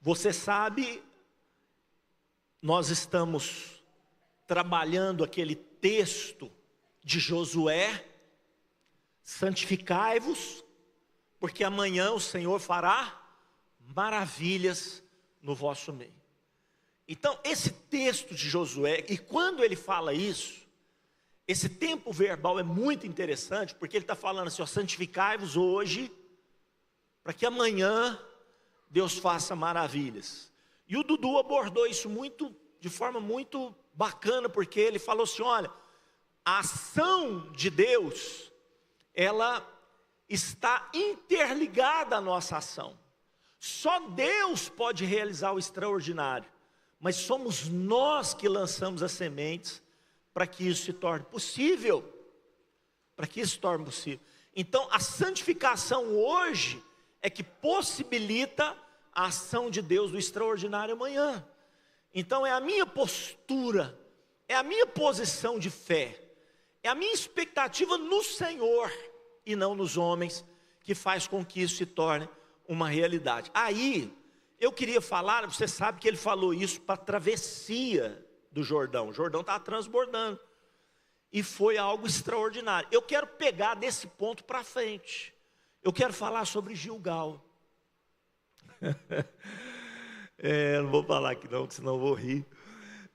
Você sabe, nós estamos trabalhando aquele texto de Josué: santificai-vos, porque amanhã o Senhor fará maravilhas no vosso meio. Então, esse texto de Josué, e quando ele fala isso, esse tempo verbal é muito interessante, porque ele está falando assim: ó, santificai-vos hoje, para que amanhã Deus faça maravilhas. E o Dudu abordou isso de forma muito bacana, porque ele falou assim: olha, a ação de Deus, ela está interligada à nossa ação. Só Deus pode realizar o extraordinário, mas somos nós que lançamos as sementes para que isso se torne possível. Então, a santificação hoje é que possibilita a ação de Deus do extraordinário amanhã. Então, é a minha postura, é a minha posição de fé, é a minha expectativa no Senhor e não nos homens, que faz com que isso se torne uma realidade. Aí, eu queria falar, você sabe que ele falou isso para a travessia do Jordão. O Jordão estava transbordando, e foi algo extraordinário. Eu quero pegar desse ponto para frente. Eu quero falar sobre Gilgal. Não vou falar aqui não, senão eu vou rir.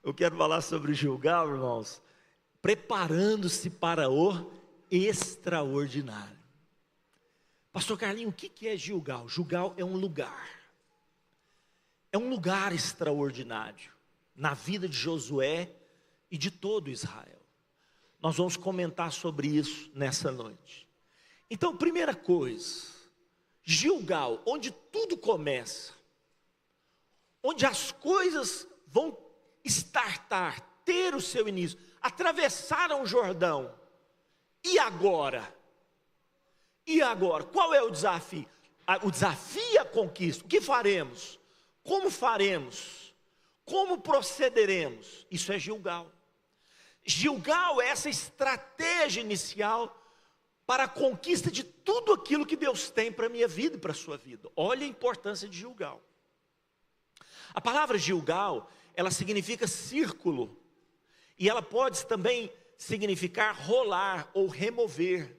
Eu quero falar sobre Gilgal, irmãos, preparando-se para o extraordinário. Pastor Carlinhos, o que é Gilgal? Gilgal é um lugar extraordinário na vida de Josué e de todo Israel. Nós vamos comentar sobre isso nessa noite. Então, primeira coisa, Gilgal, onde tudo começa, onde as coisas vão ter o seu início, atravessaram o Jordão. E agora? Qual é o desafio? O desafio é a conquista. O que faremos? Como faremos? Como procederemos? Isso é Gilgal. Gilgal é essa estratégia inicial para a conquista de tudo aquilo que Deus tem para a minha vida e para a sua vida. Olha a importância de Gilgal. A palavra Gilgal, ela significa círculo, e ela pode também significar rolar ou remover.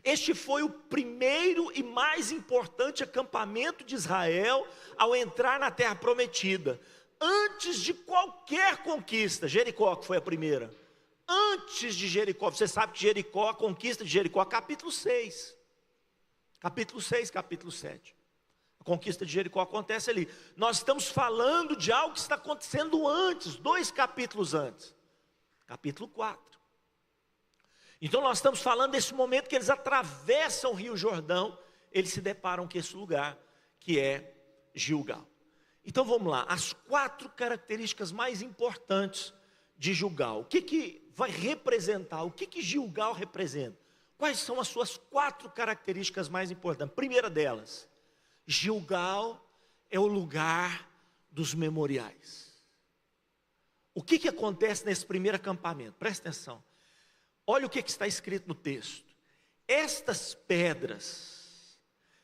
Este foi o primeiro e mais importante acampamento de Israel ao entrar na terra prometida. Antes de qualquer conquista, Jericó, que foi a primeira. Antes de Jericó, você sabe que Jericó, a conquista de Jericó, capítulo 6. Capítulo 6, capítulo 7. A conquista de Jericó acontece ali. Nós estamos falando de algo que está acontecendo antes, 2 capítulos antes. Capítulo 4. Então nós estamos falando desse momento que eles atravessam o Rio Jordão, eles se deparam com esse lugar, que é Gilgal. Então vamos lá, as 4 características mais importantes de Gilgal. O que vai representar? O que Gilgal representa? Quais são as suas 4 características mais importantes? Primeira delas, Gilgal é o lugar dos memoriais. O que acontece nesse primeiro acampamento? Presta atenção. Olha o que está escrito no texto. Estas pedras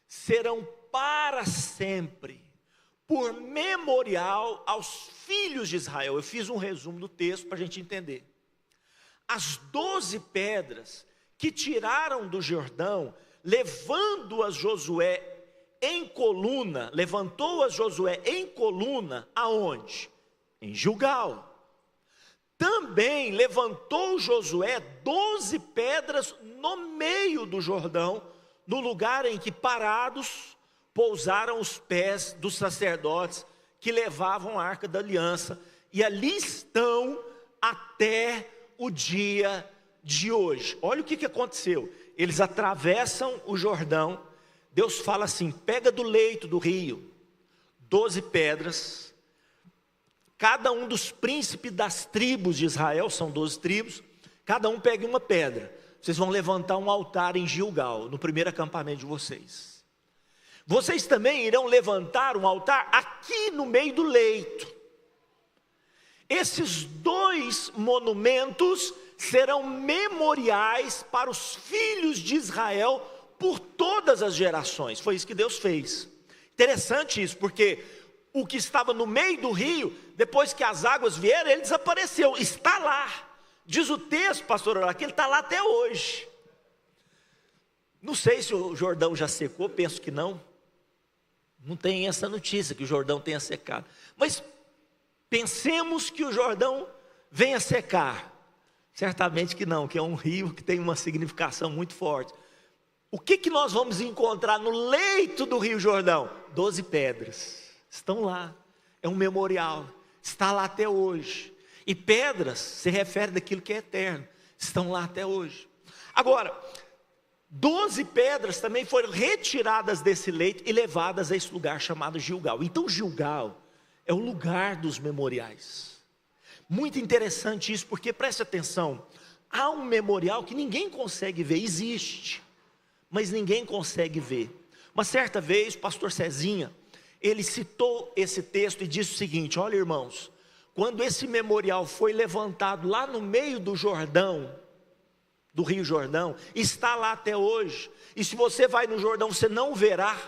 serão para sempre por memorial aos filhos de Israel. Eu fiz um resumo do texto para a gente entender. As 12 pedras que tiraram do Jordão, levando-as Josué em coluna, levantou-as Josué em coluna, aonde? Em Gilgal. Também levantou Josué 12 pedras no meio do Jordão, no lugar em que parados pousaram os pés dos sacerdotes que levavam a arca da aliança, e ali estão até o dia de hoje. Olha o que aconteceu. Eles atravessam o Jordão. Deus fala assim: pega do leito do rio 12 pedras. Cada um dos príncipes das tribos de Israel, são 12 tribos, cada um pega uma pedra. Vocês vão levantar um altar em Gilgal, no primeiro acampamento de vocês. Vocês também irão levantar um altar aqui no meio do leito. Esses 2 monumentos serão memoriais para os filhos de Israel por todas as gerações. Foi isso que Deus fez. Interessante isso, porque o que estava no meio do rio, depois que as águas vieram, ele desapareceu, está lá. Diz o texto, pastor Horácio, que ele está lá até hoje. Não sei se o Jordão já secou, penso que não. Não tem essa notícia que o Jordão tenha secado. Mas pensemos que o Jordão venha secar. Certamente que não, que é um rio que tem uma significação muito forte. O que nós vamos encontrar no leito do Rio Jordão? 12 pedras, estão lá, é um memorial, está lá até hoje. E pedras se refere daquilo que é eterno, estão lá até hoje. Agora, 12 pedras também foram retiradas desse leito e levadas a esse lugar chamado Gilgal. Então Gilgal é o lugar dos memoriais. Muito interessante isso, porque preste atenção, há um memorial que ninguém consegue ver, existe, mas ninguém consegue ver. Uma certa vez, o pastor Cezinha, ele citou esse texto e disse o seguinte: olha, irmãos, quando esse memorial foi levantado lá no meio do Jordão, do Rio Jordão, está lá até hoje, e se você vai no Jordão, você não verá,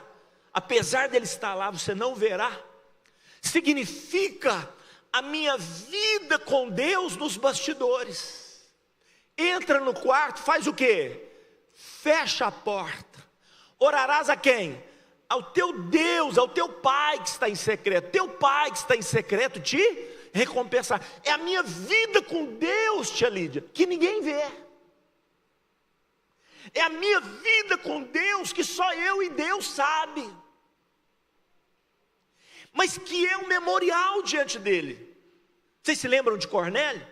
apesar dele estar lá, você não verá, significa a minha vida com Deus nos bastidores. Entra no quarto, faz o quê? Fecha a porta. Orarás a quem? Ao teu Deus, ao teu Pai que está em secreto. Teu Pai que está em secreto te recompensar. É a minha vida com Deus, tia Lídia, que ninguém vê. É a minha vida com Deus que só eu e Deus sabe. Mas que é um memorial diante dele. Vocês se lembram de Cornélio?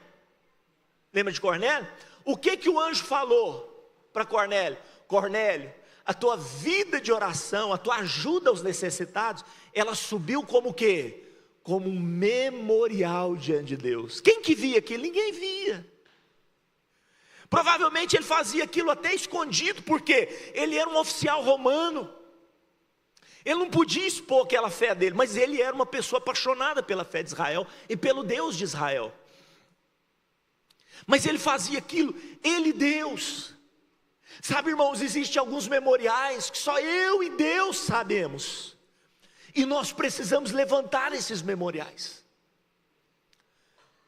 Lembra de Cornélio? O que o anjo falou para Cornélio? Cornélio, a tua vida de oração, a tua ajuda aos necessitados, ela subiu como o quê? Como um memorial diante de Deus. Quem que via aquilo? Ninguém via. Provavelmente ele fazia aquilo até escondido, porque ele era um oficial romano. Ele não podia expor aquela fé dele, mas ele era uma pessoa apaixonada pela fé de Israel e pelo Deus de Israel. Mas ele fazia aquilo, ele e Deus. Sabe, irmãos, existem alguns memoriais que só eu e Deus sabemos. E nós precisamos levantar esses memoriais.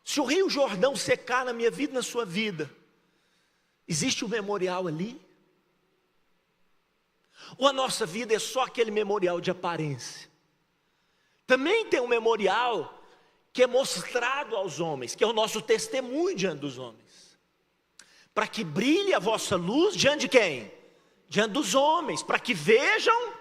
Se o Rio Jordão secar na minha vida e na sua vida, existe um memorial ali? Ou a nossa vida é só aquele memorial de aparência? Também tem um memorial que é mostrado aos homens, que é o nosso testemunho diante dos homens. Para que brilhe a vossa luz diante de quem? Diante dos homens, para que vejam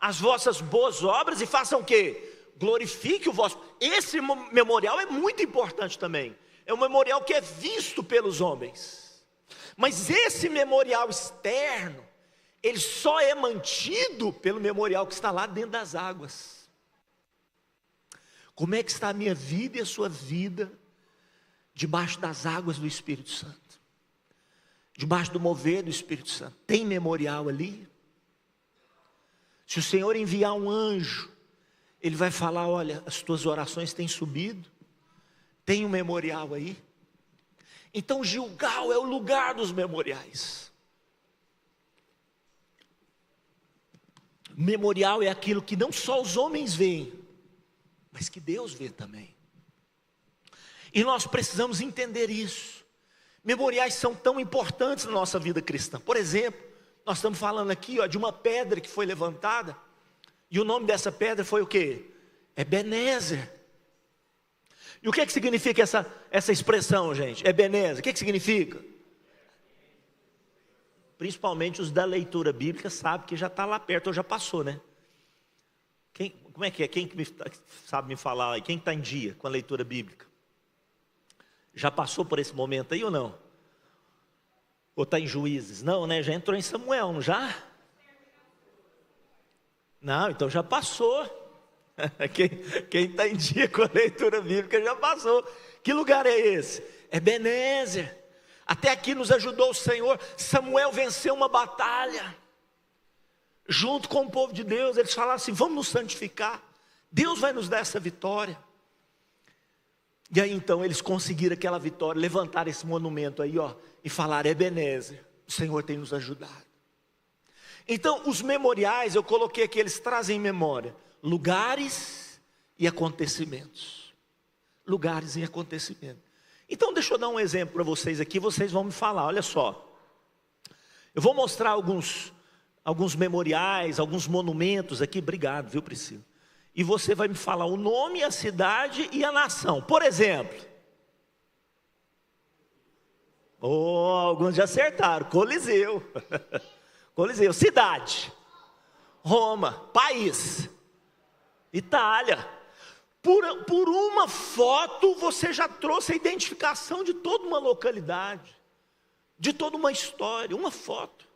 as vossas boas obras e façam o quê? Glorifique o vosso. Esse memorial é muito importante também. É um memorial que é visto pelos homens. Mas esse memorial externo, ele só é mantido pelo memorial que está lá dentro das águas. Como é que está a minha vida e a sua vida debaixo das águas do Espírito Santo? Debaixo do mover do Espírito Santo. Tem memorial ali? Se o Senhor enviar um anjo, ele vai falar: olha, as tuas orações têm subido. Tem um memorial aí. Então Gilgal é o lugar dos memoriais. Memorial é aquilo que não só os homens veem, mas que Deus vê também. E nós precisamos entender isso. Memoriais são tão importantes na nossa vida cristã. Por exemplo, nós estamos falando aqui de uma pedra que foi levantada, e o nome dessa pedra foi o quê? Ebenezer. E o que significa essa expressão, gente? Ebenezer, o que significa? Principalmente os da leitura bíblica sabem que já está lá perto, ou já passou, né? Como é que é? Quem sabe me falar aí? Quem está em dia com a leitura bíblica? Já passou por esse momento aí ou não? Ou está em Juízes? Não, né? Já entrou em Samuel, não já? Não, então já passou. Quem está em dia com a leitura bíblica já passou. Que lugar é esse? Ebenezer. Até aqui nos ajudou o Senhor. Samuel venceu uma batalha junto com o povo de Deus. Eles falaram assim: vamos nos santificar, Deus vai nos dar essa vitória. E aí então eles conseguiram aquela vitória, levantaram esse monumento aí, e falaram: Ebenezer, o Senhor tem nos ajudado. Então, os memoriais, eu coloquei aqui, eles trazem em memória lugares e acontecimentos. Lugares e acontecimentos. Então, deixa eu dar um exemplo para vocês aqui, vocês vão me falar, olha só. Eu vou mostrar alguns memoriais, alguns monumentos aqui, obrigado, viu, Priscila? E você vai me falar o nome, a cidade e a nação. Por exemplo, alguns já acertaram, Coliseu. Coliseu, cidade, Roma, país, Itália. Por uma foto você já trouxe a identificação de toda uma localidade, de toda uma história, uma foto.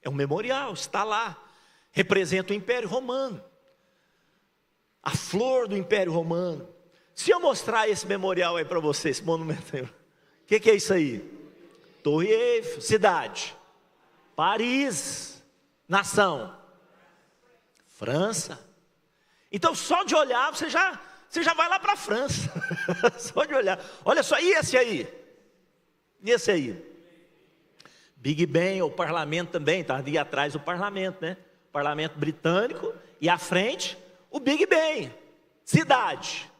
É um memorial, está lá, representa o Império Romano, a flor do Império Romano. Se eu mostrar esse memorial aí para você, esse monumento aí, o que é isso aí? Torre Eiffel, cidade, Paris, nação, França. Então só de olhar você já vai lá para a França, só de olhar. Olha só, e esse aí? E esse aí? Big Ben, o parlamento também, está ali atrás do parlamento, né? Parlamento britânico, e à frente, o Big Ben, cidade,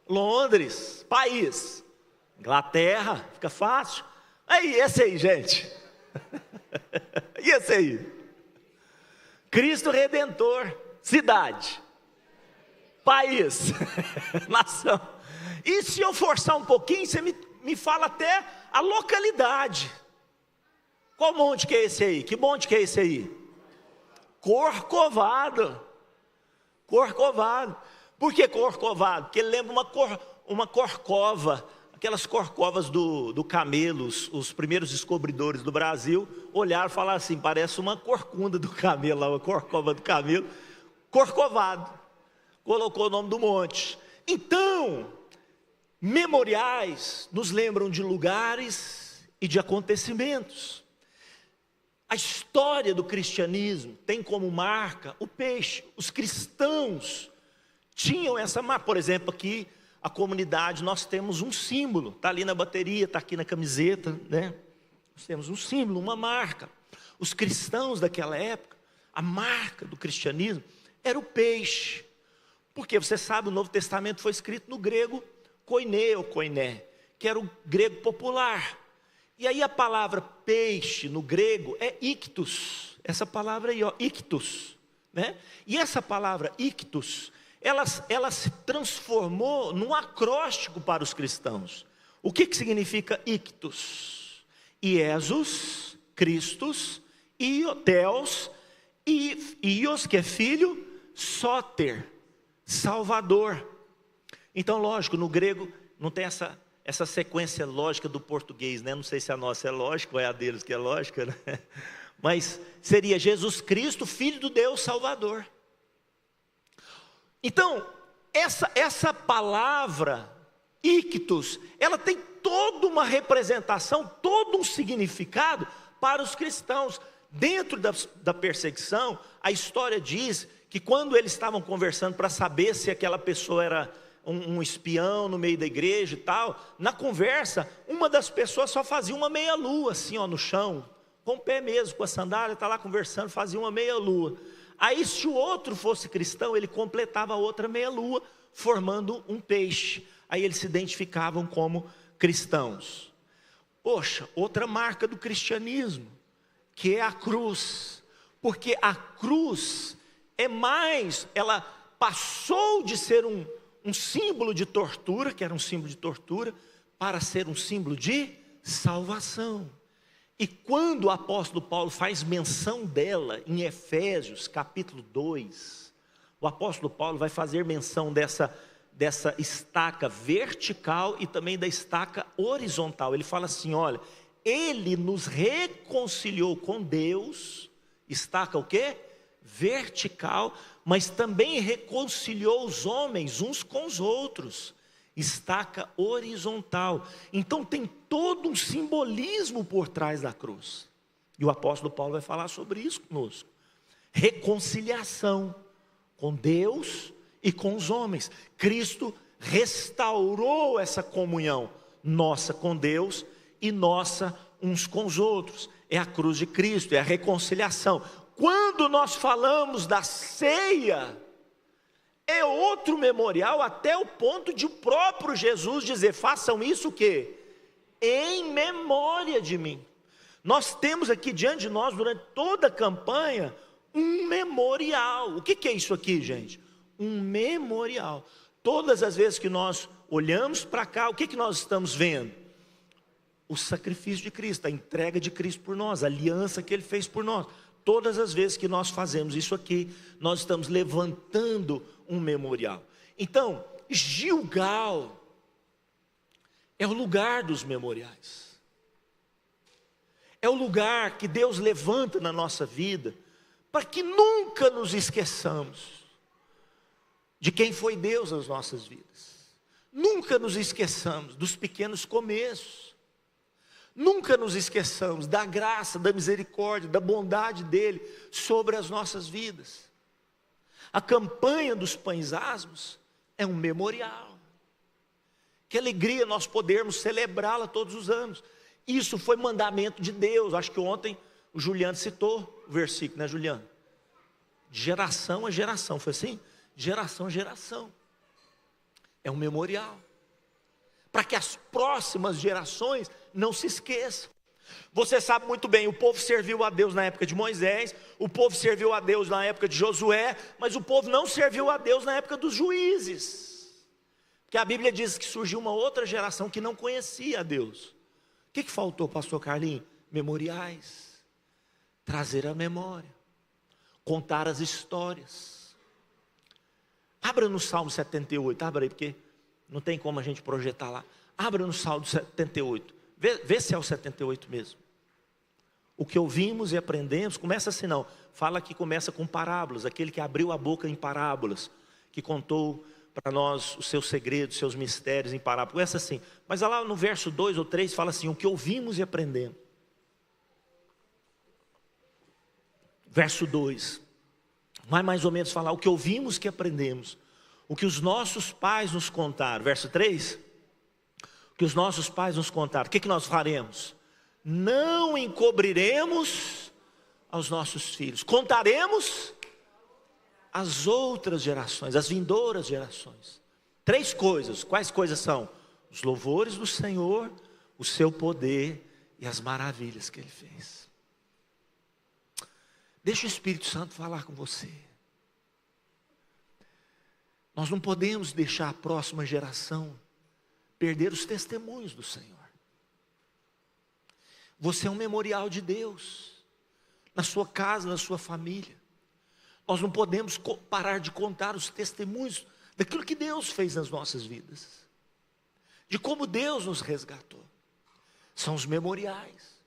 Londres, país, Inglaterra, fica fácil. Aí, esse aí, gente. E esse aí? Cristo Redentor, cidade, país, nação. E se eu forçar um pouquinho, você me fala até a localidade. Qual monte que é esse aí? Que monte que é esse aí? Corcovado. Corcovado. Por que Corcovado? Porque ele lembra uma corcova. Aquelas corcovas do camelo. Os primeiros descobridores do Brasil olharam e falaram assim, parece uma corcunda do camelo, uma corcova do camelo. Corcovado. Colocou o nome do monte. Então, memoriais nos lembram de lugares e de acontecimentos. A história do cristianismo tem como marca o peixe. Os cristãos tinham essa marca. Por exemplo, aqui, a comunidade, nós temos um símbolo. Está ali na bateria, está aqui na camiseta, né? Nós temos um símbolo, uma marca. Os cristãos daquela época, a marca do cristianismo era o peixe. Porque você sabe, o Novo Testamento foi escrito no grego koiné ou koiné, que era o grego popular. E aí a palavra peixe no grego é ictus, essa palavra aí, ó, ictus, né? E essa palavra ictus, ela se transformou num acróstico para os cristãos. O que significa ictus? Iesus, Christus, Ioteos, Ios, que é filho, Soter, Salvador. Então, lógico, no grego não tem essa sequência lógica do português, né? Não sei se a nossa é lógica ou é a deles que é lógica, né? Mas seria Jesus Cristo, Filho do Deus Salvador. Então, essa palavra, ictus, ela tem toda uma representação, todo um significado para os cristãos. Dentro da perseguição, a história diz que quando eles estavam conversando para saber se aquela pessoa era um espião no meio da igreja e tal, na conversa, uma das pessoas só fazia uma meia-lua, assim, ó, no chão, com o pé mesmo, com a sandália, está lá conversando, fazia uma meia-lua. Aí, se o outro fosse cristão, ele completava a outra meia-lua, formando um peixe. Aí eles se identificavam como cristãos. Poxa, outra marca do cristianismo, que é a cruz. Porque a cruz ela passou de ser um símbolo de tortura, que era um símbolo de tortura, para ser um símbolo de salvação. E quando o apóstolo Paulo faz menção dela em Efésios capítulo 2, o apóstolo Paulo vai fazer menção dessa estaca vertical e também da estaca horizontal. Ele fala assim, olha, ele nos reconciliou com Deus, estaca o quê? Vertical, mas também reconciliou os homens uns com os outros, estaca horizontal. Então tem todo um simbolismo por trás da cruz, e o apóstolo Paulo vai falar sobre isso conosco. Reconciliação com Deus e com os homens. Cristo restaurou essa comunhão nossa com Deus e nossa uns com os outros. é a cruz de Cristo, é a reconciliação. Quando nós falamos da ceia, é outro memorial, até o ponto de o próprio Jesus dizer: façam isso o quê? Em memória de mim. Nós temos aqui diante de nós, durante toda a campanha, um memorial. O que é isso aqui, gente? Um memorial. Todas as vezes que nós olhamos para cá, o que nós estamos vendo? O sacrifício de Cristo, a entrega de Cristo por nós, a aliança que Ele fez por nós. Todas as vezes que nós fazemos isso aqui, nós estamos levantando um memorial. Então, Gilgal é o lugar dos memoriais. É o lugar que Deus levanta na nossa vida, para que nunca nos esqueçamos de quem foi Deus nas nossas vidas. Nunca nos esqueçamos dos pequenos começos. Nunca nos esqueçamos da graça, da misericórdia, da bondade dEle sobre as nossas vidas. A campanha dos pães asmos é um memorial. Que alegria nós podermos celebrá-la todos os anos. Isso foi mandamento de Deus. Acho que ontem o Juliano citou o versículo, né, Juliano? De geração a geração, foi assim? De geração a geração. É um memorial. Para que as próximas gerações não se esqueçam. Você sabe muito bem, o povo serviu a Deus na época de Moisés, o povo serviu a Deus na época de Josué, mas o povo não serviu a Deus na época dos juízes. Porque a Bíblia diz que surgiu uma outra geração que não conhecia a Deus. O que faltou, pastor Carlinhos? Memoriais. Trazer a memória. Contar as histórias. Abra no Salmo 78, abra aí, porque não tem como a gente projetar lá. Abra no Salmo 78, vê se é o 78 mesmo. O que ouvimos e aprendemos, começa assim não, fala que começa com parábolas, aquele que abriu a boca em parábolas, que contou para nós os seus segredos, os seus mistérios em parábolas, começa assim, mas lá no verso 2 ou 3 fala assim, o que ouvimos e aprendemos. Verso 2, vai mais ou menos falar o que ouvimos que aprendemos, o que os nossos pais nos contaram. Verso 3, o que os nossos pais nos contaram, o que nós faremos? Não encobriremos aos nossos filhos, contaremos às outras gerações, às vindouras gerações. 3 coisas, quais coisas são? Os louvores do Senhor, o seu poder e as maravilhas que Ele fez. Deixa o Espírito Santo falar com você. Nós não podemos deixar a próxima geração perder os testemunhos do Senhor. Você é um memorial de Deus, na sua casa, na sua família. Nós não podemos parar de contar os testemunhos daquilo que Deus fez nas nossas vidas, de como Deus nos resgatou. São os memoriais.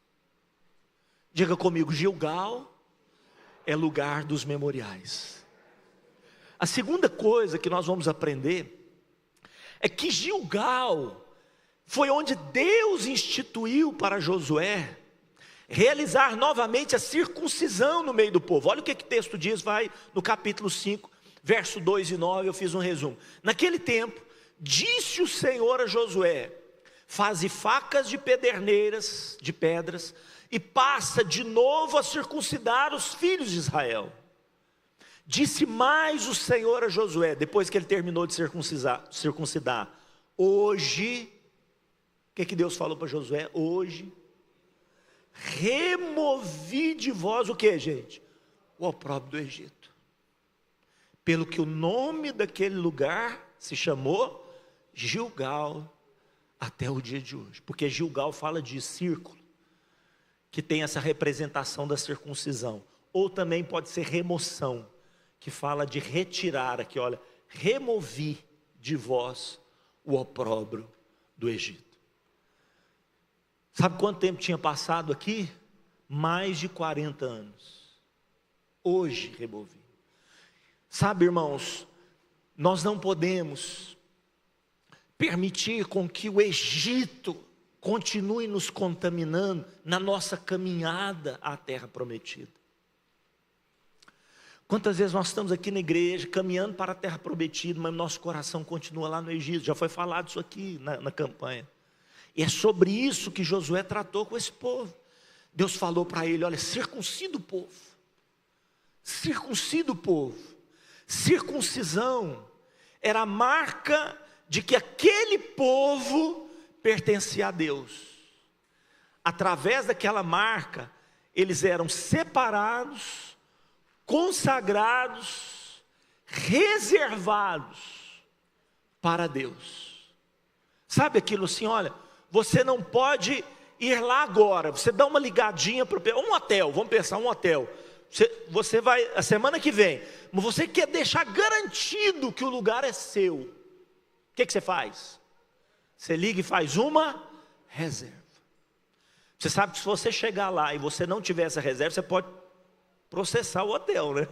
Diga comigo, Gilgal é lugar dos memoriais. A segunda coisa que nós vamos aprender é que Gilgal foi onde Deus instituiu para Josué realizar novamente a circuncisão no meio do povo. Olha o que o texto diz, vai no capítulo 5, verso 2 e 9, eu fiz um resumo. Naquele tempo, disse o Senhor a Josué: faze facas de pederneiras, de pedras, e passa de novo a circuncidar os filhos de Israel. Disse mais o Senhor a Josué, depois que ele terminou de circuncidar: hoje, o que Deus falou para Josué? Hoje, removi de vós o que, gente? O opróbrio do Egito. Pelo que o nome daquele lugar se chamou Gilgal até o dia de hoje. Porque Gilgal fala de círculo, que tem essa representação da circuncisão. Ou também pode ser remoção, que fala de retirar aqui, olha, removi de vós o opróbrio do Egito. Sabe quanto tempo tinha passado aqui? Mais de 40 anos. Hoje removi. Sabe, irmãos, nós não podemos permitir com que o Egito continue nos contaminando na nossa caminhada à terra prometida. Quantas vezes nós estamos aqui na igreja, caminhando para a terra prometida, mas nosso coração continua lá no Egito. Já foi falado isso aqui na campanha. E é sobre isso que Josué tratou com esse povo. Deus falou para ele: olha, circuncida o povo. Circuncida o povo. Circuncisão era a marca de que aquele povo pertencia a Deus. Através daquela marca, eles eram separados, consagrados, reservados para Deus. Sabe aquilo assim, olha, você não pode ir lá agora, você dá uma ligadinha para um hotel, vamos pensar, um hotel. Você vai a semana que vem, mas você quer deixar garantido que o lugar é seu. O que você faz? Você liga e faz uma reserva. Você sabe que se você chegar lá e você não tiver essa reserva, você pode processar o hotel, né?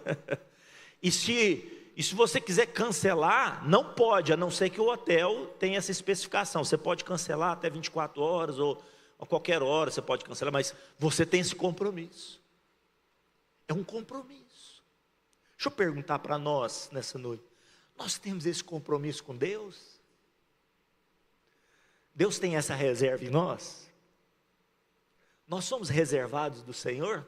E se você quiser cancelar, não pode, a não ser que o hotel tenha essa especificação. Você pode cancelar até 24 horas ou a qualquer hora você pode cancelar, mas você tem esse compromisso. É um compromisso. Deixa eu perguntar para nós nessa noite. Nós temos esse compromisso com Deus? Deus tem essa reserva em nós? Nós somos reservados do Senhor?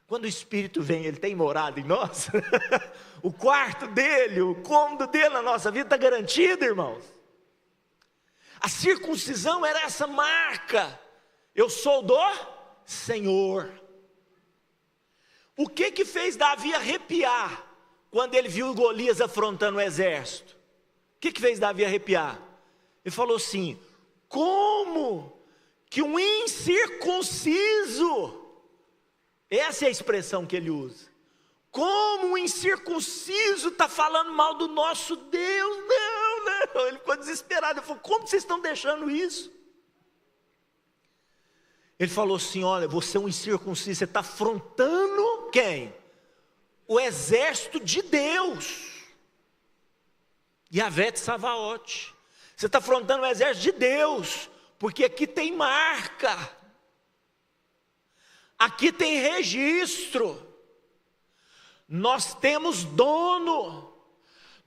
Quando o Espírito vem, Ele tem morado em nós? O quarto dele, o cômodo dele na nossa vida está garantido, irmãos. A circuncisão era essa marca. Eu sou do Senhor. O que fez Davi arrepiar quando ele viu Golias afrontando o exército? O que fez Davi arrepiar? Ele falou assim: como que um incircunciso, essa é a expressão que ele usa, como um incircunciso está falando mal do nosso Deus? Não, ele ficou desesperado. Ele falou: como vocês estão deixando isso? Ele falou assim: olha, você é um incircunciso, você está afrontando quem? O exército de Deus, Yahvé de Savaote. Você está afrontando o exército de Deus, porque aqui tem marca, aqui tem registro, nós temos dono,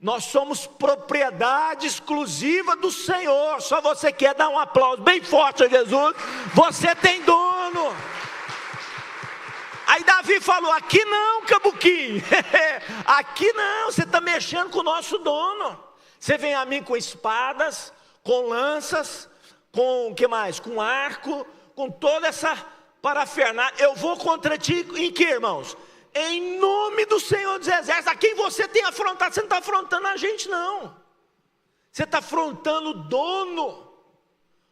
nós somos propriedade exclusiva do Senhor. Só você quer dar um aplauso bem forte a Jesus? Você tem dono. Aí Davi falou: aqui não, Cabuquim, aqui não, você está mexendo com o nosso dono. Você vem a mim com espadas, com lanças, com o que mais? Com arco, com toda essa parafernália. Eu vou contra ti em que, irmãos? Em nome do Senhor dos Exércitos. A quem você tem afrontado? Você não está afrontando a gente, não. Você está afrontando o dono,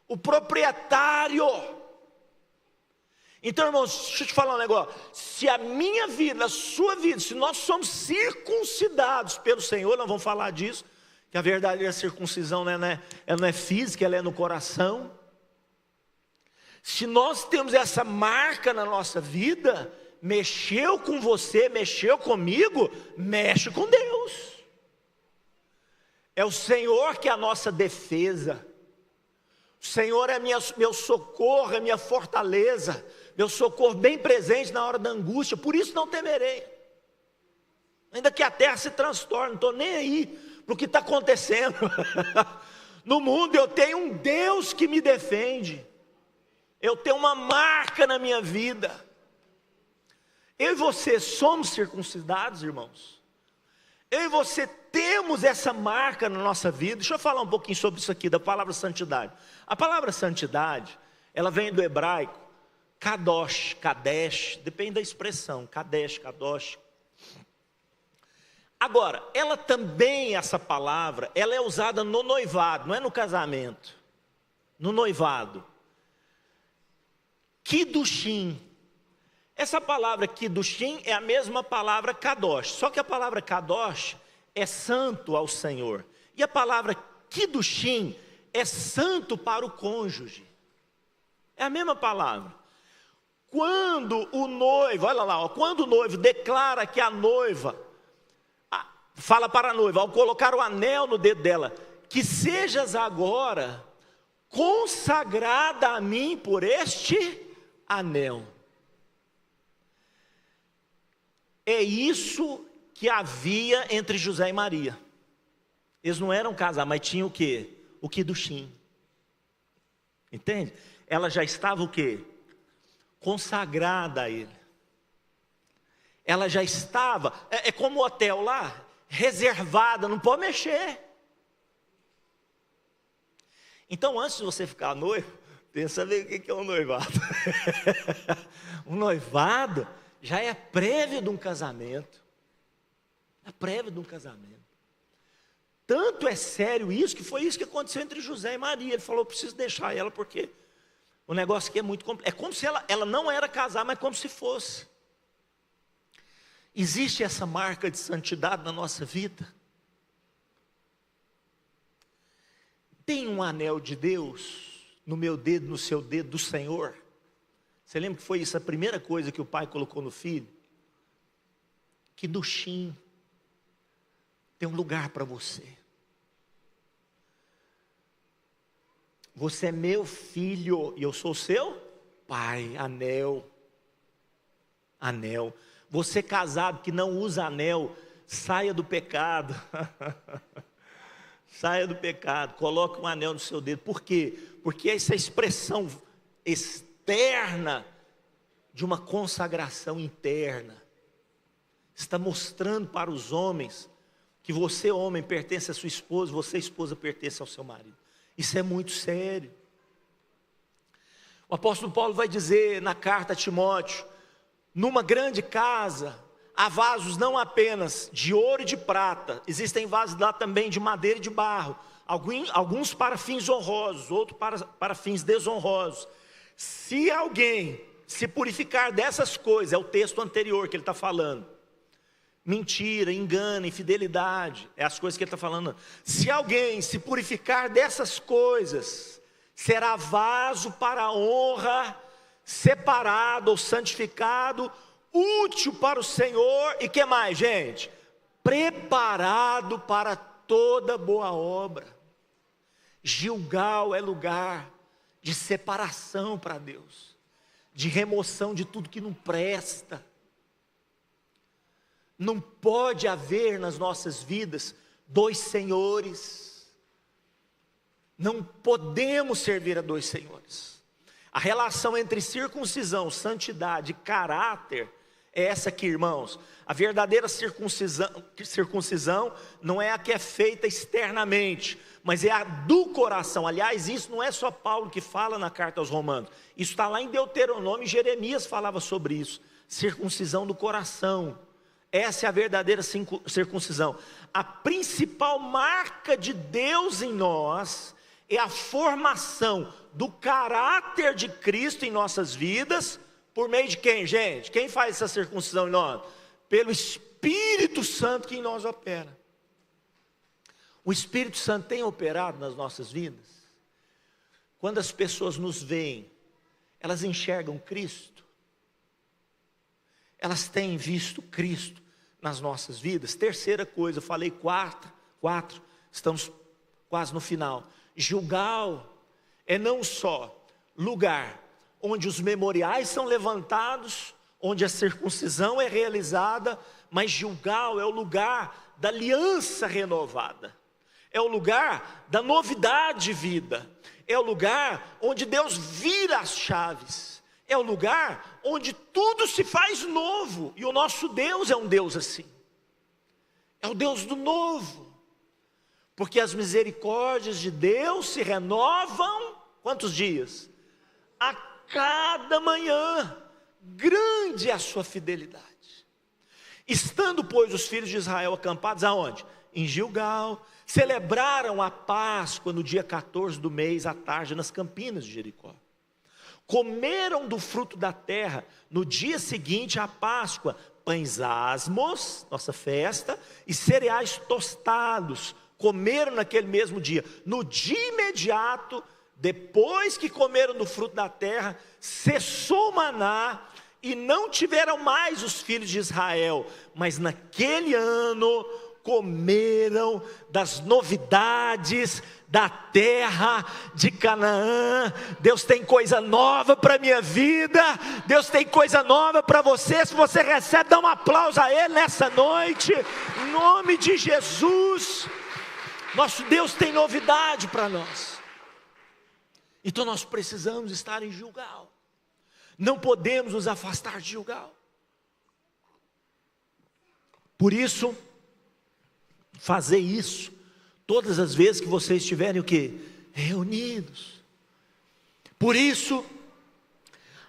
o proprietário. Então, irmãos, deixa eu te falar um negócio. Se a minha vida, a sua vida, se nós somos circuncidados pelo Senhor, nós vamos falar disso, que a verdadeira circuncisão ela não é física, ela é no coração. Se nós temos essa marca na nossa vida, mexeu com você, mexeu comigo, mexe com Deus. É o Senhor que é a nossa defesa. O Senhor é meu socorro, é minha fortaleza, meu socorro bem presente na hora da angústia. Por isso não temerei, ainda que a terra se transtorne. Não estou nem aí para o que está acontecendo no mundo. Eu tenho um Deus que me defende. Eu tenho uma marca na minha vida. Eu e você somos circuncidados, irmãos. Eu e você temos essa marca na nossa vida. Deixa eu falar um pouquinho sobre isso aqui, da palavra santidade. A palavra santidade, ela vem do hebraico kadosh, kadesh, depende da expressão, kadesh, kadosh. Agora, ela também, essa palavra, ela é usada no noivado, não é no casamento, no noivado. Kiddushim. Essa palavra Kiddushim é a mesma palavra kadosh, só que a palavra kadosh é santo ao Senhor, e a palavra Kiddushim é santo para o cônjuge. É a mesma palavra. Quando o noivo, olha lá, quando o noivo declara que a noiva, fala para a noiva, ao colocar o anel no dedo dela, que sejas agora consagrada a mim por este anel. É isso que havia entre José e Maria. Eles não eram casados, mas tinham o quê? O Kiddushim. Entende? Ela já estava o quê? consagrada a Ele. Ela já estava, é como o hotel lá, reservada, não pode mexer. Então, antes de você ficar noivo, pensa bem o que é um noivado. Um noivado já é prévio de um casamento. É prévio de um casamento. Tanto é sério isso, que foi isso que aconteceu entre José e Maria. Ele falou, preciso deixar ela, porque o negócio aqui é muito complexo. É como se ela não era casada, mas como se fosse. Existe essa marca de santidade na nossa vida? Tem um anel de Deus no meu dedo, no seu dedo, do Senhor? Você lembra que foi isso a primeira coisa que o pai colocou no filho? Que no Shin tem um lugar para você. Você é meu filho e eu sou seu pai. Anel. Anel. Você casado que não usa anel, saia do pecado. Saia do pecado, coloque um anel no seu dedo. Por quê? Porque essa expressão externa de uma consagração interna está mostrando para os homens que você, homem, pertence à sua esposa, você, esposa, pertence ao seu marido. Isso é muito sério. O apóstolo Paulo vai dizer na carta a Timóteo: numa grande casa há vasos não apenas de ouro e de prata, existem vasos lá também de madeira e de barro, alguns para fins honrosos, outros para fins desonrosos. Se alguém se purificar dessas coisas, é o texto anterior que ele está falando, mentira, engano, infidelidade, é as coisas que ele está falando. Se alguém se purificar dessas coisas, será vaso para a honra, separado ou santificado, útil para o Senhor, e que mais, gente? Preparado para toda boa obra. Gilgal é lugar de separação para Deus, de remoção de tudo que não presta. Não pode haver nas nossas vidas dois senhores. Não podemos servir a dois senhores. A relação entre circuncisão, santidade e caráter é essa aqui, irmãos. A verdadeira circuncisão não é a que é feita externamente, mas é a do coração. Aliás, isso não é só Paulo que fala na carta aos Romanos. Isso está lá em Deuteronômio, e Jeremias falava sobre isso. Circuncisão do coração. Essa é a verdadeira circuncisão. A principal marca de Deus em nós é a formação do caráter de Cristo em nossas vidas, por meio de quem, gente? Quem faz essa circuncisão em nós? Pelo Espírito Santo que em nós opera. O Espírito Santo tem operado nas nossas vidas. Quando as pessoas nos veem, elas enxergam Cristo. Elas têm visto Cristo nas nossas vidas. Terceira coisa, eu falei quatro, estamos quase no final. Gilgal é não só lugar onde os memoriais são levantados, onde a circuncisão é realizada, mas Gilgal é o lugar da aliança renovada, é o lugar da novidade de vida, é o lugar onde Deus vira as chaves, é o lugar onde tudo se faz novo, e o nosso Deus é um Deus assim, é o Deus do novo, porque as misericórdias de Deus se renovam, quantos dias? A cada manhã, grande é a sua fidelidade. Estando, pois, os filhos de Israel acampados aonde? Em Gilgal, celebraram a Páscoa no dia 14 do mês, à tarde, nas campinas de Jericó. Comeram do fruto da terra, no dia seguinte à Páscoa, pães asmos, nossa festa, e cereais tostados, comeram naquele mesmo dia. No dia imediato, depois que comeram do fruto da terra, cessou o maná, e não tiveram mais os filhos de Israel, mas naquele ano comeram das novidades da terra de Canaã. Deus tem coisa nova para a minha vida, Deus tem coisa nova para você. Se você recebe, dá um aplauso a Ele nessa noite, em nome de Jesus. Nosso Deus tem novidade para nós. Então nós precisamos estar em Gilgal. Não podemos nos afastar de Gilgal. Por isso, fazer isso todas as vezes que vocês estiverem o quê? Reunidos. Por isso,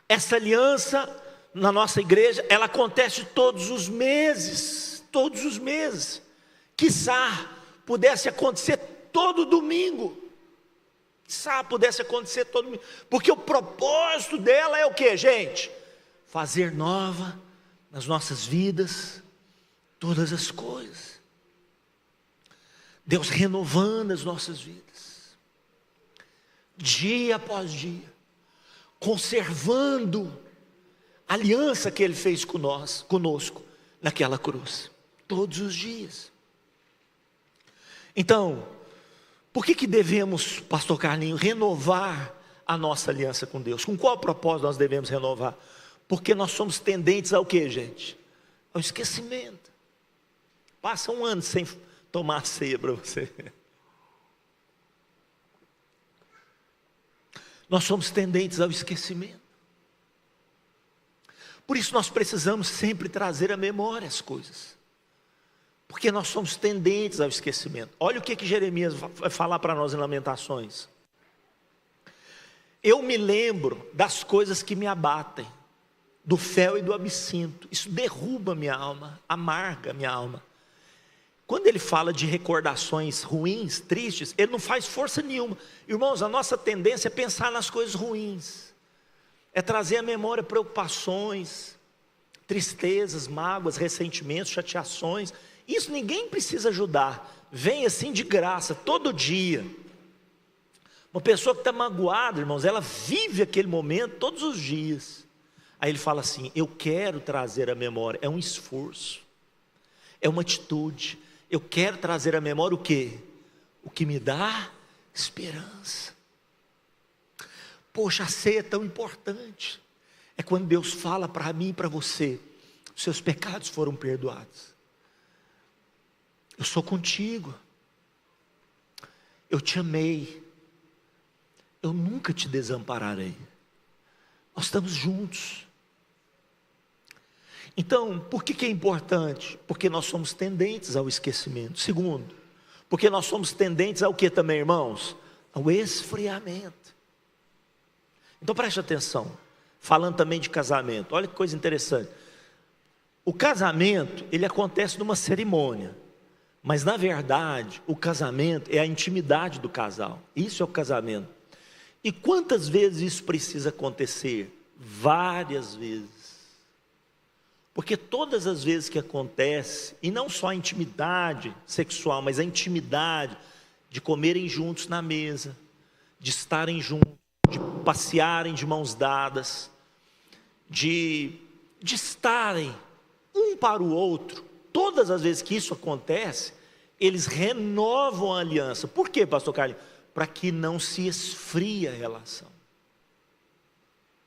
essa aliança na nossa igreja, ela acontece todos os meses. Todos os meses. Quiçá pudesse acontecer todo domingo. Quiçá pudesse acontecer todo domingo. Porque o propósito dela é o que, gente? Fazer nova nas nossas vidas todas as coisas. Deus renovando as nossas vidas, dia após dia, conservando a aliança que Ele fez conosco naquela cruz, todos os dias. Então, por que devemos, pastor Carlinhos, renovar a nossa aliança com Deus? Com qual propósito nós devemos renovar? Porque nós somos tendentes ao que, gente? Ao esquecimento. Passa um ano sem tomar ceia para você. Nós somos tendentes ao esquecimento. Por isso nós precisamos sempre trazer à memória as coisas. Porque nós somos tendentes ao esquecimento. Olha o que Jeremias vai falar para nós em Lamentações. Eu me lembro das coisas que me abatem, do fel e do absinto. Isso derruba minha alma, amarga minha alma. Quando ele fala de recordações ruins, tristes, ele não faz força nenhuma. Irmãos, a nossa tendência é pensar nas coisas ruins. É trazer à memória preocupações, tristezas, mágoas, ressentimentos, chateações. Isso ninguém precisa ajudar. Vem assim de graça, todo dia. Uma pessoa que está magoada, irmãos, ela vive aquele momento todos os dias. Aí ele fala assim, eu quero trazer à memória. É um esforço, é uma atitude. Eu quero trazer à memória o quê? O que me dá esperança. Poxa, a ceia é tão importante. É quando Deus fala para mim e para você, os seus pecados foram perdoados. Eu sou contigo. Eu te amei. Eu nunca te desampararei. Nós estamos juntos. Então, por que é importante? Porque nós somos tendentes ao esquecimento. Segundo, porque nós somos tendentes ao que também, irmãos? Ao esfriamento. Então preste atenção, falando também de casamento, olha que coisa interessante. O casamento, ele acontece numa cerimônia, mas na verdade, o casamento é a intimidade do casal. Isso é o casamento. E quantas vezes isso precisa acontecer? Várias vezes. Porque todas as vezes que acontece, e não só a intimidade sexual, mas a intimidade de comerem juntos na mesa, de estarem juntos, de passearem de mãos dadas, de estarem um para o outro, todas as vezes que isso acontece, eles renovam a aliança. Por quê, pastor Carlinhos? Para que não se esfrie a relação.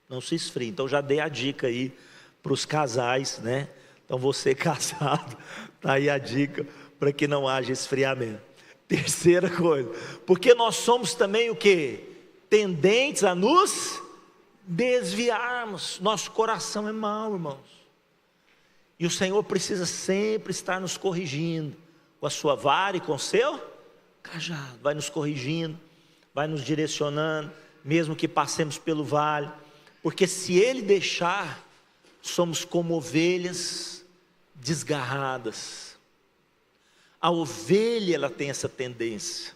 Não se esfrie. Então já dei a dica aí para os casais, né? Então você casado, está aí a dica para que não haja esfriamento. Terceira coisa, porque nós somos também o quê? Tendentes a nos desviarmos. Nosso coração é mau, irmãos. E o Senhor precisa sempre estar nos corrigindo, com a sua vara e com o seu cajado. Vai nos corrigindo, vai nos direcionando, mesmo que passemos pelo vale. Porque se Ele deixar, somos como ovelhas desgarradas. A ovelha, ela tem essa tendência.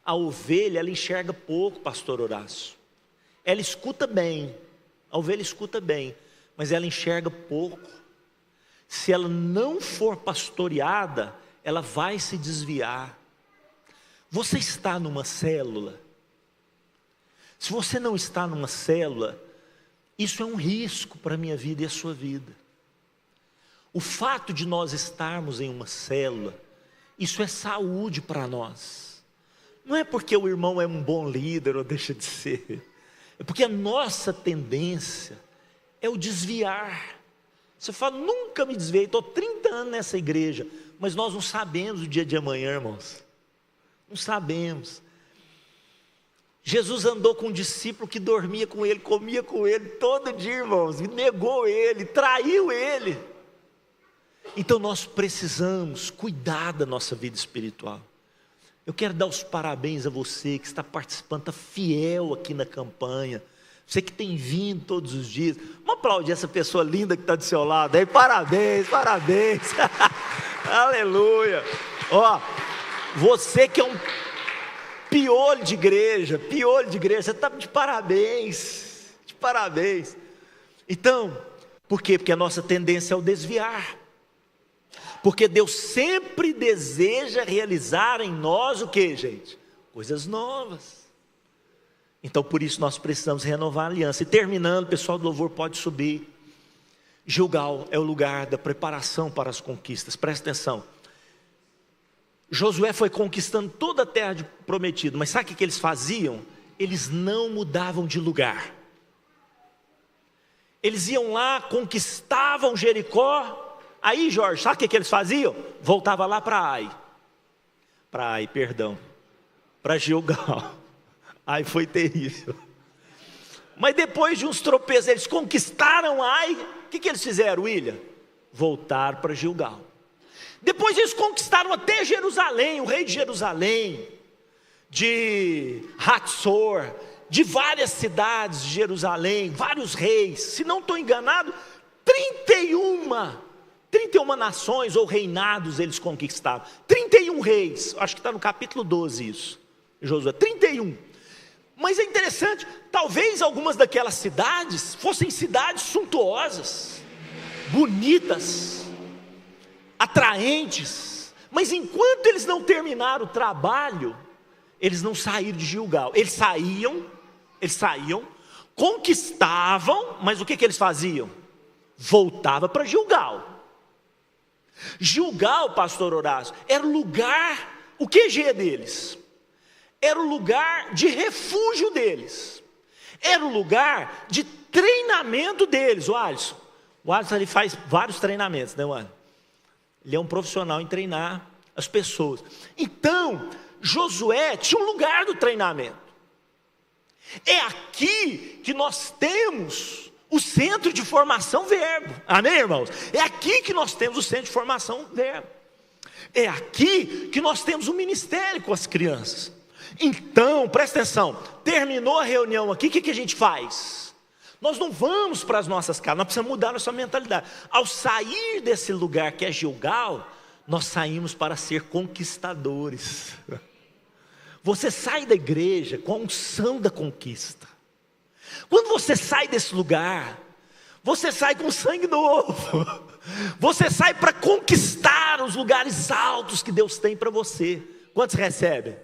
A ovelha, ela enxerga pouco, pastor Horácio. Ela escuta bem, a ovelha escuta bem, mas ela enxerga pouco. Se ela não for pastoreada, ela vai se desviar. Você está numa célula? Se você não está numa célula, isso é um risco para a minha vida e a sua vida. O fato de nós estarmos em uma célula, isso é saúde para nós. Não é porque o irmão é um bom líder ou deixa de ser. É porque a nossa tendência é o desviar. Você fala, nunca me desviei, estou 30 anos nessa igreja. Mas nós não sabemos o dia de amanhã, irmãos. Não sabemos. Jesus andou com um discípulo que dormia com ele, comia com ele todo dia, irmãos, negou ele, traiu ele. Então nós precisamos cuidar da nossa vida espiritual. Eu quero dar os parabéns a você que está participando, está fiel aqui na campanha, você que tem vindo todos os dias. Vamos aplaudir essa pessoa linda que está do seu lado aí, parabéns, parabéns. Aleluia. Ó, você que é um piolho de igreja, você está de parabéns, de parabéns. Então, por quê? Porque a nossa tendência é o desviar. Porque Deus sempre deseja realizar em nós o que, gente? Coisas novas. Então por isso nós precisamos renovar a aliança. E terminando, o pessoal do louvor pode subir. Gilgal é o lugar da preparação para as conquistas, presta atenção. Josué foi conquistando toda a terra prometida, mas sabe o que eles faziam? Eles não mudavam de lugar. Eles iam lá, conquistavam Jericó. Aí, Jorge, sabe o que eles faziam? Voltava lá para Gilgal. Ai, foi terrível. Mas depois de uns tropeços, eles conquistaram Ai. O que eles fizeram, William? Voltaram para Gilgal. Depois eles conquistaram até Jerusalém, o rei de Jerusalém, de Hatzor, de várias cidades de Jerusalém, vários reis. Se não estou enganado, 31 nações ou reinados eles conquistaram. 31 reis, acho que está no capítulo 12 isso, Josué, 31. Mas é interessante, talvez algumas daquelas cidades fossem cidades suntuosas, bonitas, atraentes, mas enquanto eles não terminaram o trabalho, eles não saíram de Gilgal. Eles saíam, conquistavam, mas o que eles faziam? Voltava para Gilgal. Gilgal, pastor Horácio, era o lugar, o QG deles, era o lugar de refúgio deles, era o lugar de treinamento deles. O Alisson ele faz vários treinamentos, né, mano? Ele é um profissional em treinar as pessoas. Então, Josué tinha um lugar do treinamento. É aqui que nós temos o centro de formação Verbo. Amém, irmãos? É aqui que nós temos o centro de formação Verbo. É aqui que nós temos o ministério com as crianças. Então, presta atenção, terminou a reunião aqui, o que a gente faz? Nós não vamos para as nossas casas, nós precisamos mudar a nossa mentalidade. Ao sair desse lugar que é Gilgal, nós saímos para ser conquistadores. Você sai da igreja com a unção da conquista. Quando você sai desse lugar, você sai com sangue novo. Você sai para conquistar os lugares altos que Deus tem para você. Quantos recebem?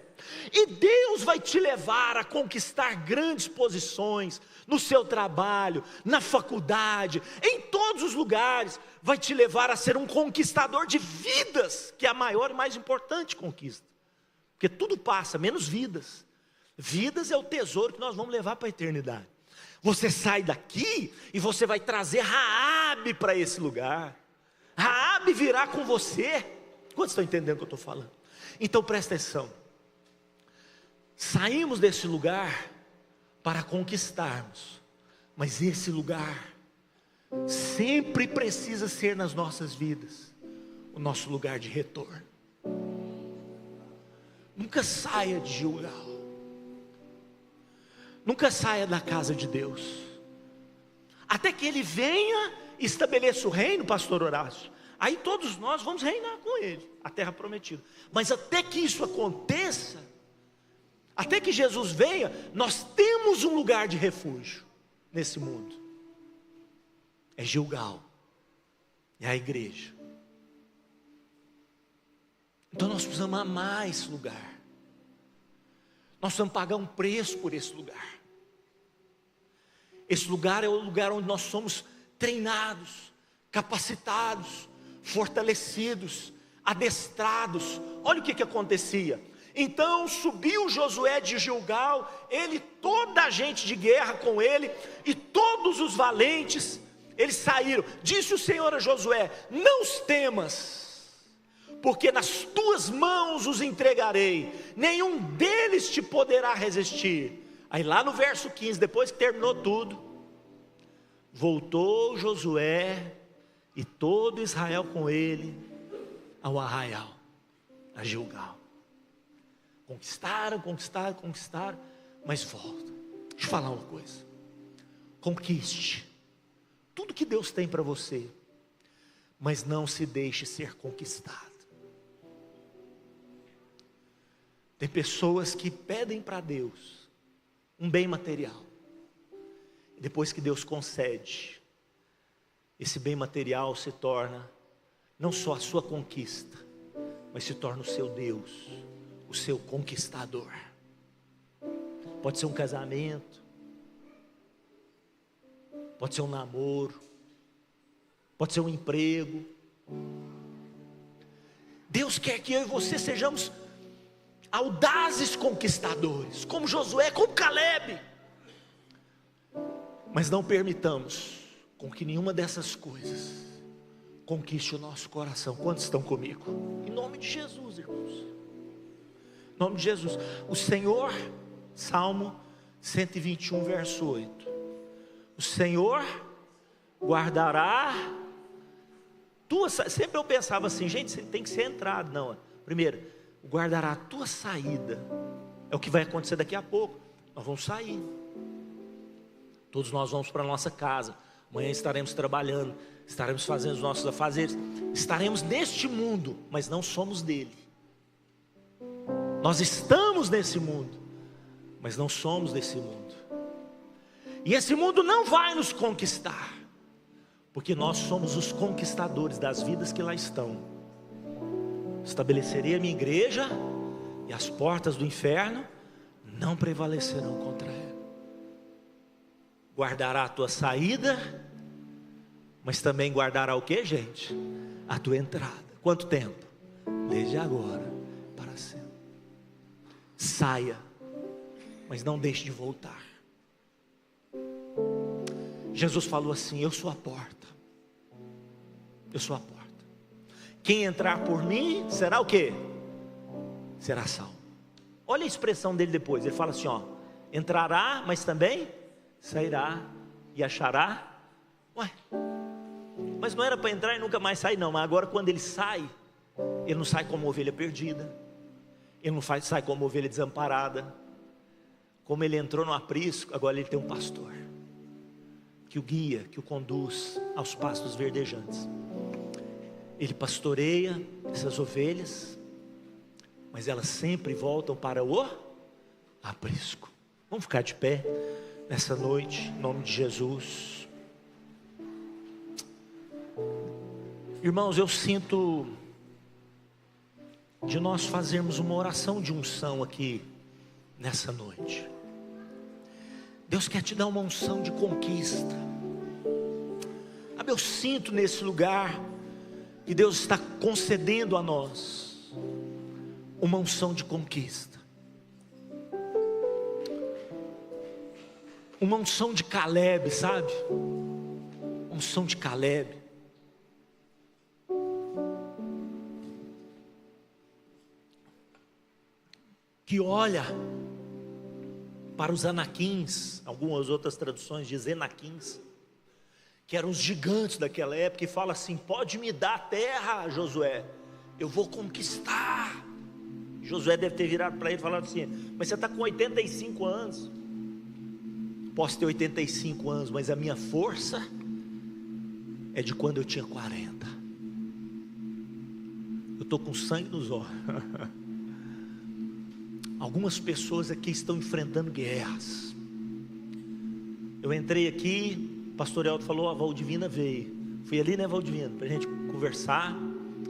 E Deus vai te levar a conquistar grandes posições no seu trabalho, na faculdade, em todos os lugares. Vai te levar a ser um conquistador de vidas, que é a maior e mais importante conquista. Porque tudo passa, menos vidas. Vidas é o tesouro que nós vamos levar para a eternidade. Você sai daqui e você vai trazer Raabe para esse lugar. Raabe virá com você. Quantos estão entendendo o que eu estou falando? Então presta atenção. Saímos desse lugar para conquistarmos, mas esse lugar sempre precisa ser nas nossas vidas o nosso lugar de retorno. Nunca saia de Gilgal, nunca saia da casa de Deus, até que Ele venha e estabeleça o reino, pastor Horácio. Aí todos nós vamos reinar com Ele, a terra prometida. Mas até que isso aconteça, até que Jesus venha, nós temos um lugar de refúgio nesse mundo. É Gilgal, é a igreja. Então nós precisamos amar esse lugar. Nós precisamos pagar um preço por esse lugar. Esse lugar é o lugar onde nós somos treinados, capacitados, fortalecidos, adestrados. Olha o que acontecia. Então subiu Josué de Gilgal, toda a gente de guerra com ele, e todos os valentes, eles saíram. Disse o Senhor a Josué: não os temas, porque nas tuas mãos os entregarei, nenhum deles te poderá resistir. Aí lá no verso 15, depois que terminou tudo, voltou Josué e todo Israel com ele ao arraial, a Gilgal. Conquistaram, mas volta. Deixa eu falar uma coisa. Conquiste tudo que Deus tem para você, mas não se deixe ser conquistado. Tem pessoas que pedem para Deus um bem material, e depois que Deus concede, esse bem material se torna não só a sua conquista, mas se torna o seu Deus, o seu conquistador. Pode ser um casamento, pode ser um namoro, pode ser um emprego. Deus quer que eu e você sejamos audazes conquistadores, como Josué, como Caleb. Mas não permitamos com que nenhuma dessas coisas conquiste o nosso coração. Quantos estão comigo? Em nome de Jesus, irmãos. Em nome de Jesus. O Senhor, Salmo 121, verso 8. O Senhor guardará tua saída. Sempre eu pensava assim, gente, tem que ser entrado. Não, primeiro, guardará a tua saída. É o que vai acontecer daqui a pouco. Nós vamos sair. Todos nós vamos para a nossa casa. Amanhã estaremos trabalhando, estaremos fazendo os nossos afazeres. Estaremos neste mundo, mas não somos dele. Nós estamos nesse mundo, mas não somos desse mundo. E esse mundo não vai nos conquistar, porque nós somos os conquistadores das vidas que lá estão. Estabelecerei a minha igreja, e as portas do inferno não prevalecerão contra ela. Guardará a tua saída, mas também guardará o que, gente? A tua entrada. Quanto tempo? Desde agora para sempre. Saia, mas não deixe de voltar. Jesus falou assim: eu sou a porta. Eu sou a porta. Quem entrar por mim será o quê? Será salvo. Olha a expressão dele depois. Ele fala assim, ó: entrará, mas também sairá e achará. Ué, mas não era para entrar e nunca mais sair, não. Mas agora quando ele sai, ele não sai como ovelha perdida, ele não sai como ovelha desamparada. Como ele entrou no aprisco, agora ele tem um pastor que o guia, que o conduz aos pastos verdejantes. Ele pastoreia essas ovelhas, mas elas sempre voltam para o aprisco. Vamos ficar de pé nessa noite, em nome de Jesus. Irmãos, eu sinto de nós fazermos uma oração de unção aqui nessa noite. Deus quer te dar uma unção de conquista. Eu sinto nesse lugar que Deus está concedendo a nós uma unção de conquista, uma unção de Caleb, sabe? Unção de Caleb. Que olha para os anaquins, algumas outras traduções dizem enaquins, que eram os gigantes daquela época, e fala assim: pode me dar a terra, Josué, eu vou conquistar. Josué deve ter virado para ele e falado assim: mas você está com 85 anos. Posso ter 85 anos, mas a minha força é de quando eu tinha 40. Eu estou com sangue nos olhos. Algumas pessoas aqui estão enfrentando guerras. Eu entrei aqui, o pastor Elton falou: a Valdivina veio. Fui ali, né, Valdivina, para a gente conversar.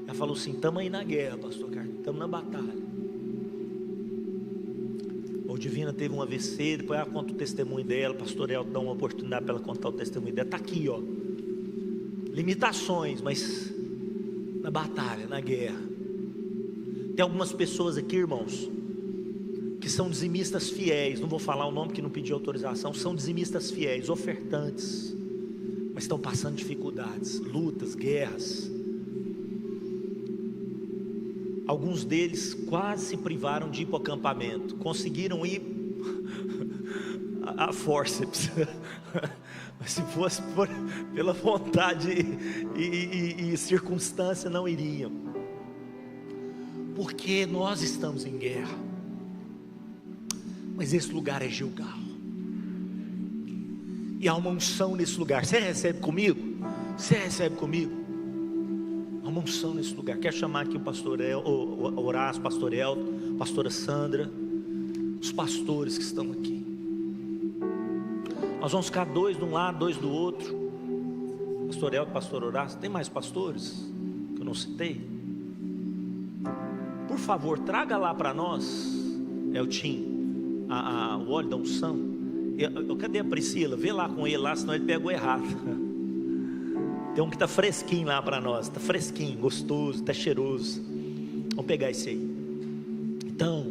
Ela falou assim: estamos aí na guerra, pastor Carlos, estamos na batalha. Valdivina teve um AVC, depois ela conta o testemunho dela. O pastor Elton dá uma oportunidade para ela contar o testemunho dela. Está aqui, ó. Limitações, mas na batalha, na guerra. Tem algumas pessoas aqui, irmãos, que são dizimistas fiéis. Não vou falar o nome que não pedi autorização. São dizimistas fiéis, ofertantes, mas estão passando dificuldades, lutas, guerras. Alguns deles quase se privaram de ir para o acampamento. Conseguiram ir, a forceps. Mas se fosse pela vontade e circunstância, não iriam. Porque nós estamos em guerra. Mas esse lugar é Gilgal. E há uma unção nesse lugar. Você recebe comigo? Você recebe comigo? Há uma unção nesse lugar. Quero chamar aqui o pastor Horácio, pastor Elton, pastora Sandra, os pastores que estão aqui. Nós vamos ficar dois de um lado, dois do outro. Pastor Elton, pastor Horácio. Tem mais pastores que eu não citei? Por favor, traga lá para nós, Eltinho, o óleo da unção. Cadê a Priscila? Vê lá com ele lá, senão ele pegou errado. Tem um que está fresquinho lá para nós. Está fresquinho, gostoso, está cheiroso. Vamos pegar esse aí. Então,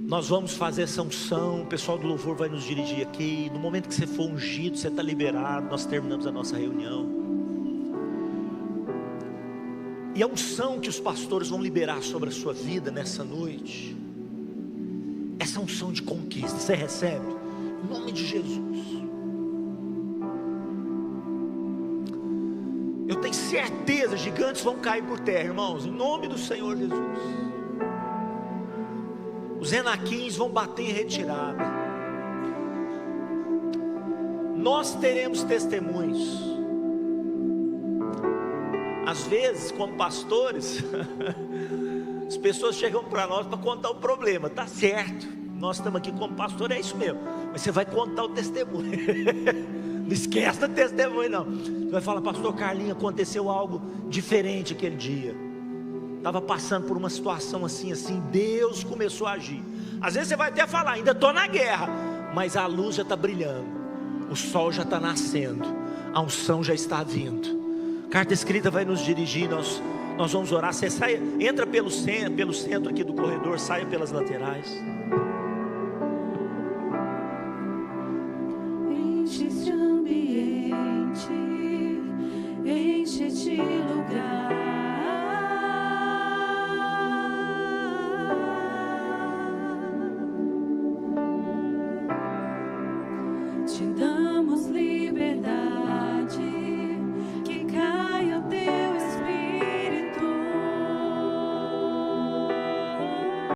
nós vamos fazer essa unção. O pessoal do louvor vai nos dirigir aqui. No momento que você for ungido, você está liberado. Nós terminamos a nossa reunião. E a unção que os pastores vão liberar sobre a sua vida nessa noite, essa unção de conquista, você recebe? Em nome de Jesus. Eu tenho certeza, gigantes vão cair por terra, irmãos, em nome do Senhor Jesus. Os enaquins vão bater em retirada. Nós teremos testemunhos. Às vezes, como pastores, as pessoas chegam para nós para contar o problema. Tá certo, nós estamos aqui como pastor, é isso mesmo. Mas você vai contar o testemunho. Não esquece do testemunho não. Você vai falar: pastor Carlinhos, aconteceu algo diferente aquele dia. Estava passando por uma situação assim, Deus começou a agir. Às vezes você vai até falar: ainda estou na guerra, mas a luz já está brilhando, o sol já está nascendo, a unção já está vindo. Carta escrita vai nos dirigir. Nós vamos orar. Você entra pelo centro aqui do corredor, saia pelas laterais.